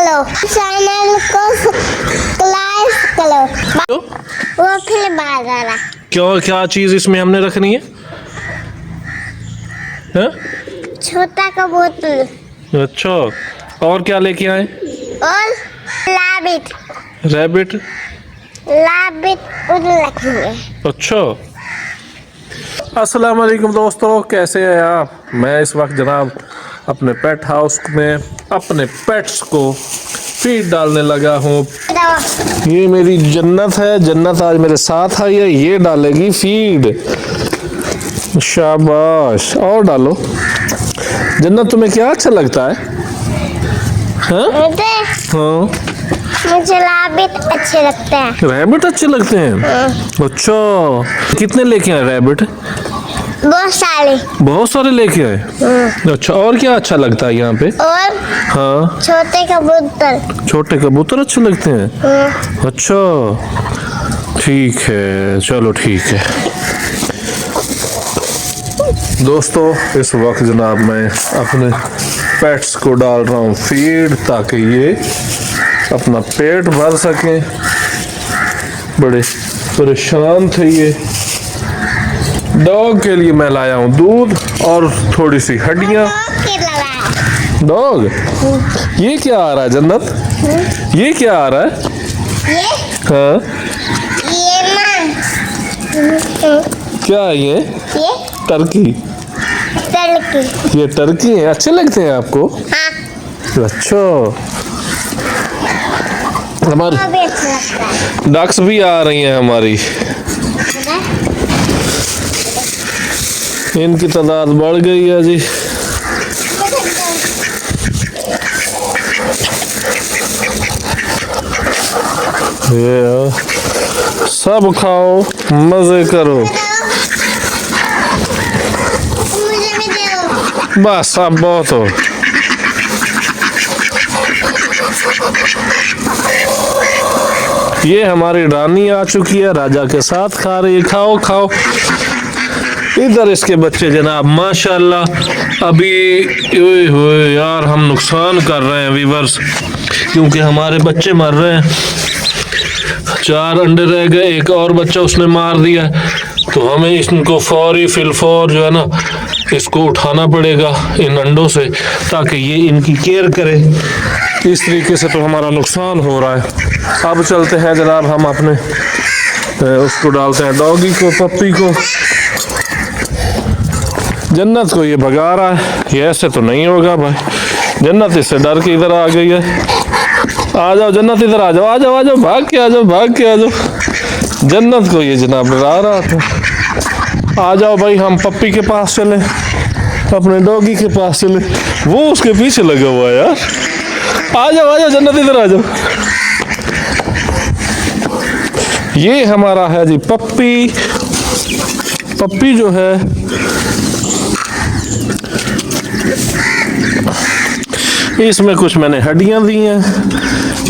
करो, चैनल को सब्सक्राइब करो। वो फिर बाजार क्यों, क्या चीज इसमें हमने रखनी है? हाँ? छोटा का बोतल अच्छा, और क्या लेके आए? और लाबिट रैबिट। उधर रखेंगे। अच्छा, अस्सलाम वालेकुम दोस्तों, कैसे हैं आप? मैं इस वक्त जनाब अपने पेट हाउस में अपने पेट्स को फीड डालने लगा हूँ। ये मेरी जन्नत है, जन्नत आज मेरे साथ आई है, ये डालेगी फीड। शाबाश, और डालो। जन्नत तुम्हें क्या अच्छा लगता है? हाँ हाँ, मुझे लाबिट अच्छे लगते हैं। रैबिट अच्छे लगते हैं। अच्छा, कितने लेके आए रैबिट? बहुत सारे लेके आए। अच्छा, और क्या अच्छा लगता है यहाँ पे? और हाँ, छोटे कबूतर। छोटे कबूतर अच्छे लगते हैं। अच्छा, ठीक है, चलो ठीक है। दोस्तों, इस वक्त जनाब मैं अपने पेट्स को डाल रहा हूँ फीड, ताकि ये अपना पेट भर सकें। बड़े परेशान थे ये। डॉग के लिए मैं लाया हूँ दूध और थोड़ी सी हड्डियाँ। डॉग, ये क्या आ रहा है जन्नत? ये क्या आ रहा है? ये हाँ, क्या है ये? टर्की। ये टर्की है, अच्छे लगते हैं आपको? हाँ। अच्छा, हमारी डक्स भी आ रही हैं हमारी। इनकी तादाद बढ़ गई है जी। ये सब खाओ, मजे करो। मुझे भी दो। बस अब बहुत हो। ये हमारी रानी आ चुकी है, राजा के साथ खा रही है। खाओ खाओ। इधर इसके बच्चे जनाब माशाल्लाह। अभी ओए होए यार, हम नुकसान कर रहे हैं वीवर्स, क्योंकि हमारे बच्चे मर रहे हैं। 4 अंडे रह गए, एक और बच्चा उसने मार दिया, तो हमें इनको फौरी फिलफौर जो है ना, इसको उठाना पड़ेगा इन अंडों से, ताकि ये इनकी केयर करे। इस तरीके से तो हमारा नुकसान हो रहा है। अब चलते हैं जनाब, हम अपने उसको डालते हैं, डॉगी को, पप्पी को। जन्नत को ये भगा रहा है, ये ऐसे तो नहीं होगा भाई। जन्नत इससे डर के इधर आ गई है। आ जाओ जन्नत, इधर आ जाओ, आ जाओ, आ जाओ, भाग के आ जाओ, भाग के आ जाओ। जन्नत को ये जनाब डरा रहा था। आ जाओ भाई, हम पप्पी के पास चले, अपने डॉगी के पास चले। वो उसके पीछे लगा हुआ है यार। आ जाओ, आ जाओ जन्नत, इधर आ जाओ। ये हमारा है जी पप्पी। पप्पी जो है इसमें कुछ मैंने हड्डियां दी हैं,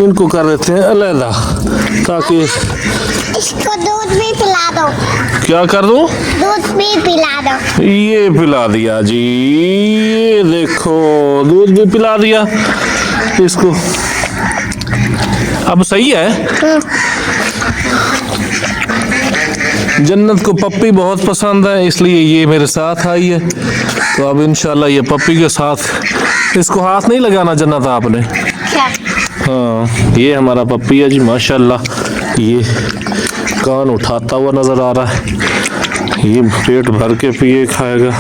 इनको कर देते हैं अलग, ताकि इसको दूध भी पिला दो। क्या कर दूं? दूध भी पिला दो। ये पिला दिया जी, ये देखो दूध भी पिला दिया इसको। अब सही है। जन्नत को पप्पी बहुत पसंद है, इसलिए ये मेरे साथ आई है। तो अब इंशाल्लाह ये पप्पी के साथ, इसको हाथ नहीं लगाना जन्नत आपने। हाँ, ये हमारा पप्पी है जी माशाल्लाह। ये कान उठाता हुआ नजर आ रहा है। ये पेट भर के पिए खाएगा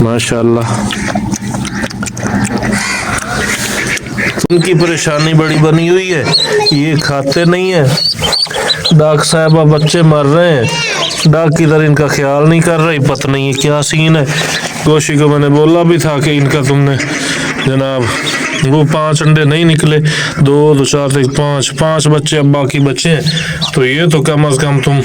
माशाल्लाह। उनकी परेशानी बड़ी बनी हुई है, ये खाते नहीं है। डाक साहबा बच्चे मर रहे हैं, डाक की तरह इनका ख्याल नहीं कर रही। पता नहीं है क्या सीन है। गोशी को मैंने बोला भी था कि इनका तुमने जनाब वो 5 अंडे नहीं निकले, 2 2 4 1 5 बच्चे, अब बाकी बच्चे हैं, तो ये तो कम अज कम तुम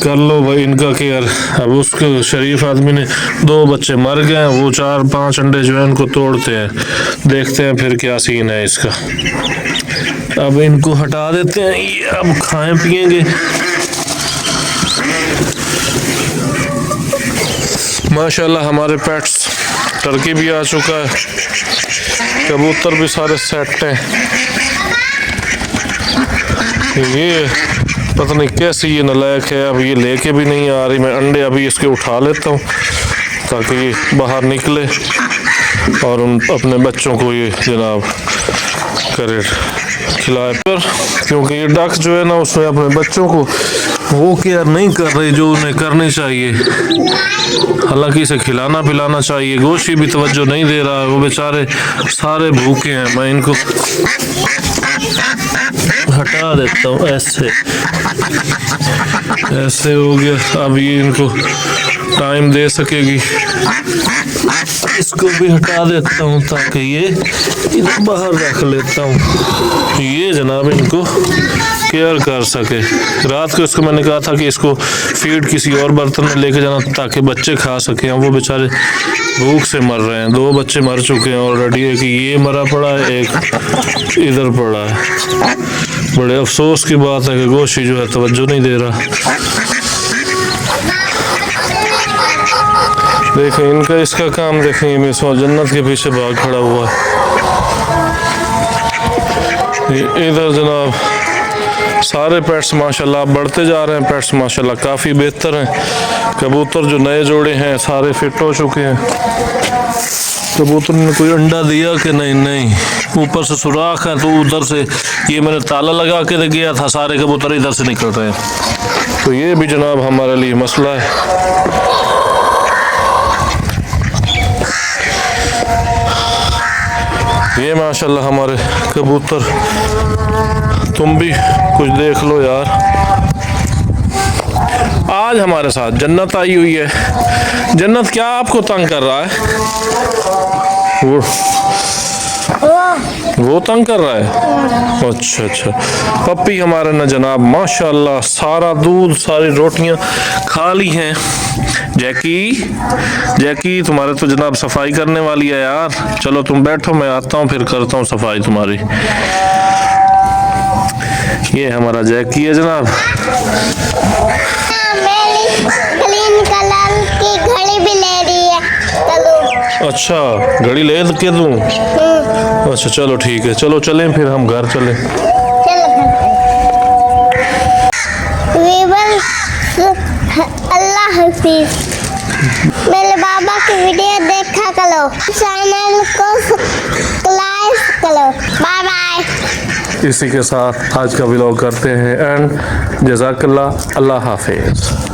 कर लो भाई इनका केयर। अब उसके शरीफ आदमी ने 2 बच्चे मर गए, वो 4 5 अंडे जो है इनको तोड़ते हैं। देखते हैं फिर क्या सीन है इसका। अब इनको हटा देते हैं, ये अब खाएं पिएंगे। माशाल्लाह हमारे पेट्स, टर्की भी आ चुका है, कबूतर भी सारे सेट हैं। ये पता नहीं कैसी ये नालायक है, अब ये लेके भी नहीं आ रही। मैं अंडे अभी इसके उठा लेता हूँ ताकि ये बाहर निकले और उन अपने बच्चों को ये जनाब करे खिलाए पर, क्योंकि ये डक जो है ना उसमें अपने बच्चों को वो केयर नहीं कर रही जो उन्हें करनी चाहिए। हालांकि इसे खिलाना पिलाना चाहिए, गोश्त भी तवज्जो नहीं दे रहा है, वो बेचारे सारे भूखे हैं। मैं इनको हटा देता हूँ, ऐसे ऐसे हो गया। अब ये इनको टाइम दे सकेगी, इसको भी हटा देता हूँ ताकि ये इधर बाहर रख लेता हूँ, ये जनाब इनको केयर कर सके। रात को इसको मैंने कहा था कि इसको फीड किसी और बर्तन में लेके जाना ताकि बच्चे खा सकें, वो बेचारे भूख से मर रहे हैं। 2 बच्चे मर चुके हैं ऑलरेडी, एक ये मरा पड़ा है, एक इधर पड़ा है। बड़े अफसोस की बात है कि गोशी जो है तवज्जो नहीं दे रहा। देखें इनका इसका काम देखें, मैं सो जन्नत के पीछे भाग खड़ा हुआ है। इधर जनाब सारे पेट्स माशाल्लाह बढ़ते जा रहे हैं, पेट्स माशाल्लाह काफ़ी बेहतर हैं। कबूतर जो नए जोड़े हैं सारे फिट हो चुके हैं। कबूतर ने कोई अंडा दिया कि नहीं? नहीं, ऊपर से सुराख है तो उधर से ये मैंने ताला लगा के गया था, सारे कबूतर इधर से निकल रहे हैं। तो ये भी जनाब हमारे लिए मसला है। ये माशाल्लाह हमारे कबूतर, तुम भी कुछ देख लो यार। आज हमारे साथ जन्नत आई हुई है। जन्नत क्या आपको तंग कर रहा है? वो तंग कर रहा है? अच्छा अच्छा। पप्पी हमारे ना जनाब माशाल्लाह सारा दूध सारी रोटियां खा ली हैं। जैकी तुम्हारे तो जनाब सफाई करने वाली है यार। चलो तुम बैठो, मैं आता हूँ फिर करता हूँ सफाई तुम्हारी। ये हमारा जैकी है जनाब। क्लीन कलर की घड़ी भी ले रही है, चलो। अच्छा घड़ी ले के दूँ? अच्छा चलो ठीक है, चलो चलें फिर हम घर चलें। अल्लाह हाफिज। मेरे बाबा की वीडियो देखा करो, चैनल को लाइक करो। Bye bye. इसी के साथ आज का व्लॉग करते हैं एंड जज़ाकल्लाह, अल्लाह हाफिज।